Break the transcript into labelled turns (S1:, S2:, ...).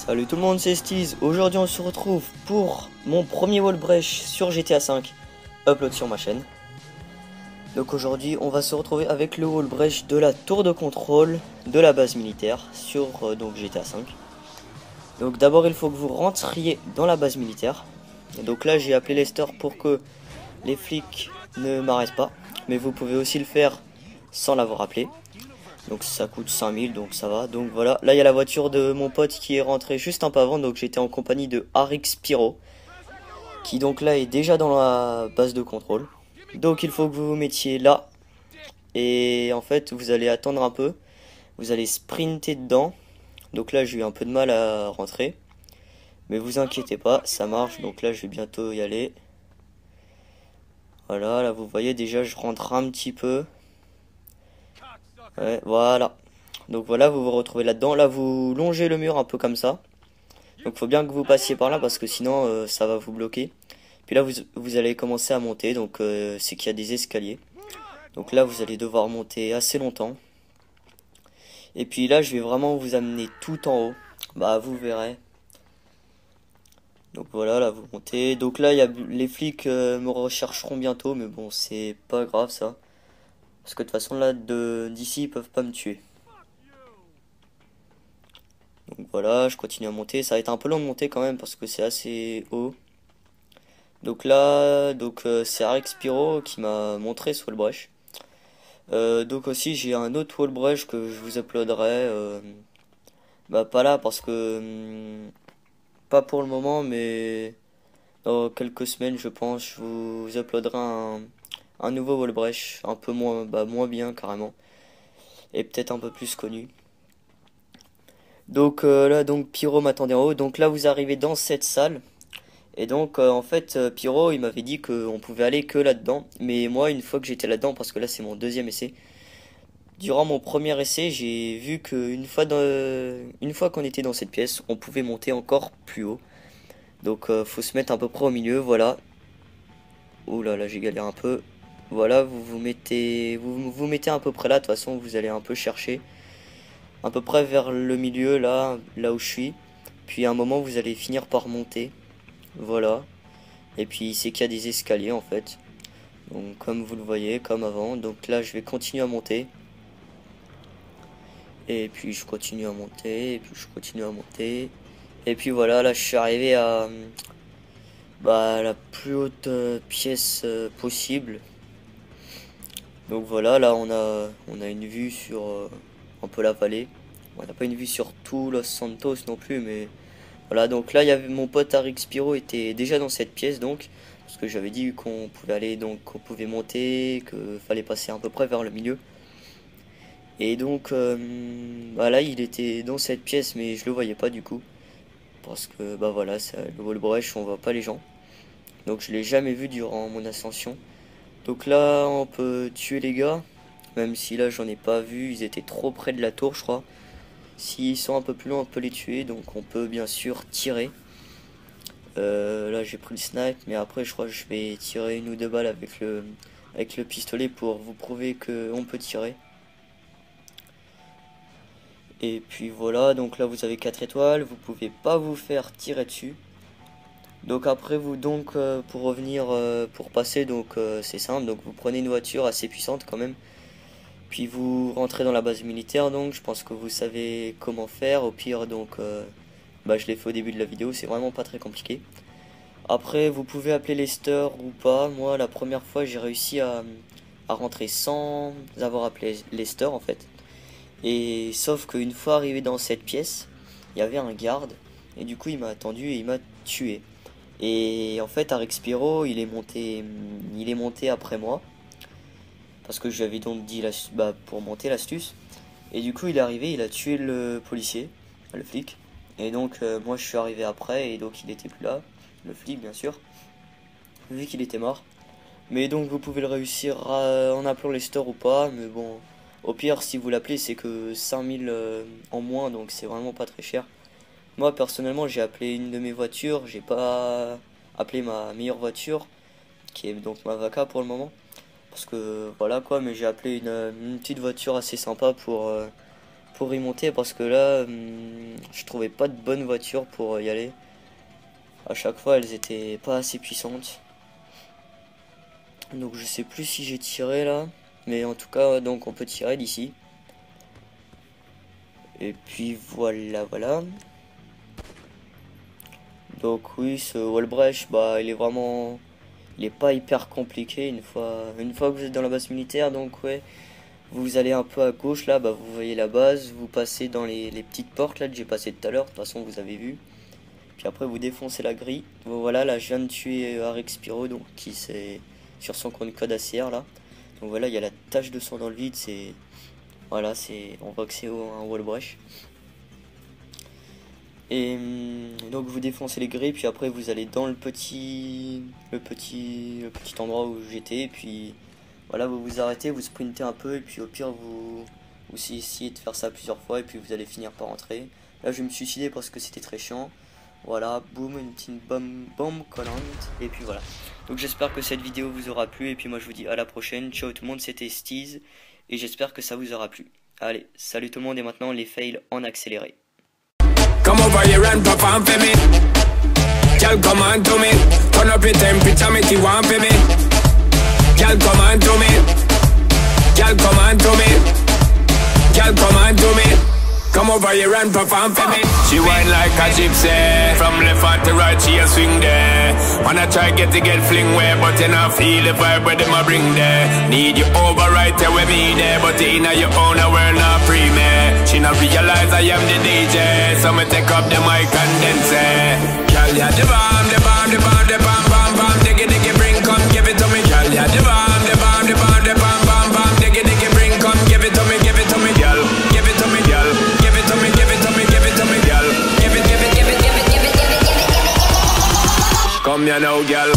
S1: Salut tout le monde, c'est Stiz. Aujourd'hui on se retrouve pour mon premier wall break sur GTA V, upload sur ma chaîne. Donc aujourd'hui on va se retrouver avec le wall break de la tour de contrôle de la base militaire sur donc GTA V. Donc d'abord il faut que vous rentriez dans la base militaire. Et donc là j'ai appelé Lester pour que les flics ne m'arrêtent pas. Mais vous pouvez aussi le faire sans l'avoir appelé. Donc ça coûte 5000, donc ça va. Donc voilà, là il y a la voiture de mon pote qui est rentrée juste un peu avant. Donc j'étais en compagnie de Arix Pyro, qui donc là est déjà dans la base de contrôle. Donc il faut que vous vous mettiez là. Et en fait vous allez attendre un peu. Vous allez sprinter dedans. Donc là j'ai eu un peu de mal à rentrer. Mais vous inquiétez pas, ça marche. Donc là je vais bientôt y aller. Voilà, là vous voyez déjà je rentre un petit peu. Ouais, voilà. Donc voilà, vous vous retrouvez là-dedans. Là, vous longez le mur un peu comme ça. Donc faut bien que vous passiez par là parce que sinon ça va vous bloquer. Puis là, vous allez commencer à monter. Donc c'est qu'il y a des escaliers. Donc là, vous allez devoir monter assez longtemps. Et puis là, je vais vraiment vous amener tout en haut. Bah, vous verrez. Donc voilà, là, vous montez. Donc là, les flics me rechercheront bientôt. Mais bon, c'est pas grave ça. Parce que de toute façon, là, d'ici, ils peuvent pas me tuer. Donc voilà, je continue à monter. Ça va être un peu long de monter quand même parce que c'est assez haut. Donc là, c'est Arix Pyro qui m'a montré ce wallbreak. Donc aussi j'ai un autre wallbreak que je vous uploaderai. Bah pas là parce que pas pour le moment, mais dans quelques semaines je pense je vous uploaderai un nouveau wallbreak un peu moins bien carrément et peut-être un peu plus connu. Donc là donc Pyro m'attendait en haut. Donc là vous arrivez dans cette salle. Et donc en fait Pyro il m'avait dit qu'on pouvait aller que là-dedans. Mais moi une fois que j'étais là-dedans, parce que là c'est mon deuxième essai, durant mon premier essai j'ai vu qu'une fois qu'on était dans cette pièce on pouvait monter encore plus haut. Donc faut se mettre à peu près au milieu, voilà. Ouh là là j'ai galéré un peu. Voilà, vous mettez à peu près là, de toute façon vous allez un peu chercher. À peu près vers le milieu là où je suis. Puis à un moment vous allez finir par monter. Voilà. Et puis c'est qu'il y a des escaliers en fait. Donc comme vous le voyez, comme avant. Donc là je vais continuer à monter. Et puis je continue à monter. Et puis je continue à monter. Et puis voilà, là je suis arrivé à la plus haute pièce possible. Donc voilà, là on a une vue sur un peu la vallée. On n'a pas une vue sur tout Los Santos non plus, mais voilà. Donc là il y avait mon pote Arix Pyro était déjà dans cette pièce, donc parce que j'avais dit qu'on pouvait aller, donc qu'on pouvait monter, qu'il fallait passer à peu près vers le milieu. Et donc là il était dans cette pièce, mais je le voyais pas du coup, parce que bah voilà, c'est le wall break, on voit pas les gens. Donc je l'ai jamais vu durant mon ascension. Donc là on peut tuer les gars, même si là j'en ai pas vu, ils étaient trop près de la tour je crois. S'ils sont un peu plus loin on peut les tuer, donc on peut bien sûr tirer. Là j'ai pris le snipe, mais après je crois que je vais tirer une ou deux balles avec le pistolet pour vous prouver qu'on peut tirer. Et puis voilà, donc là vous avez 4 étoiles, vous pouvez pas vous faire tirer dessus. Donc après vous pour revenir pour passer, donc c'est simple, donc vous prenez une voiture assez puissante quand même. Puis vous rentrez dans la base militaire, donc je pense que vous savez comment faire. Au pire donc je l'ai fait au début de la vidéo, c'est vraiment pas très compliqué. Après vous pouvez appeler Lester ou pas. Moi la première fois j'ai réussi à rentrer sans avoir appelé Lester en fait. Et sauf qu'une fois arrivé dans cette pièce, il y avait un garde. Et du coup il m'a attendu et il m'a tué. Et en fait Arix Pyro il est monté après moi. Parce que je lui avais donc dit pour monter l'astuce. Et du coup il est arrivé, il a tué le policier, le flic. Et donc moi je suis arrivé après et donc il était plus là, le flic bien sûr, vu qu'il était mort. Mais donc vous pouvez le réussir en appelant les stores ou pas, mais bon, au pire si vous l'appelez c'est que 5000 en moins, donc c'est vraiment pas très cher. Moi personnellement j'ai appelé une de mes voitures, j'ai pas appelé ma meilleure voiture, qui est donc ma Vaca pour le moment. Parce que voilà quoi, mais j'ai appelé une petite voiture assez sympa pour pour y monter parce que là, je trouvais pas de bonne voiture pour y aller. À chaque fois, elles étaient pas assez puissantes. Donc je sais plus si j'ai tiré là, mais en tout cas, donc on peut tirer d'ici. Et puis voilà, voilà. Donc oui, ce wall breach, bah il est pas hyper compliqué une fois que vous êtes dans la base militaire. Donc ouais, vous allez un peu à gauche là, bah vous voyez la base, vous passez dans les petites portes là que j'ai passé tout à l'heure. De toute façon, vous avez vu. Puis après vous défoncez la grille. Bon, voilà, là je viens de tuer Arex Spiro, donc qui c'est sur son compte code ACR là. Donc voilà, il y a la tache de sang dans le vide, c'est voilà, on voit que c'est un wall breach. Et donc vous défoncez les grilles, puis après vous allez dans le petit endroit où j'étais, et puis voilà, vous vous arrêtez, vous sprintez un peu, et puis au pire vous essayez de faire ça plusieurs fois, et puis vous allez finir par rentrer. Là je vais me suicider parce que c'était très chiant. Voilà, boum, une petite bombe collante, et puis voilà. Donc j'espère que cette vidéo vous aura plu, et puis moi je vous dis à la prochaine. Ciao tout le monde, c'était Steez, et j'espère que ça vous aura plu. Allez, salut tout le monde, et maintenant les fails en accéléré.
S2: Come over here and perform for me. Girl, come on to me. Turn up your temperature, make you want for me. Girl, come on to me. Girl, come on to me. Girl, come on to me. Come over here and perform for me. She whine like a gypsy. From left hand to right, she a swing there. Wanna try get fling way, but you not feel the vibe where them a bring there. Need you over right there with me there, but in your own world not free me. She not realize I am the DJ, so me take up the mic and then say, girl, yeah, the bomb, the bomb, the bomb, the bomb, bomb, bomb, diggy, diggy, bring, come give it to me. Girl, yeah, the bomb, the bomb, the bomb, the bomb, bomb, bomb, diggy, diggy, bring, come give it to me, girl, give it to me, girl, give it to me, give it to me, give it to me, girl, give it, give it, give it, give it, give it, give it, give it, give it. Come here now, girl.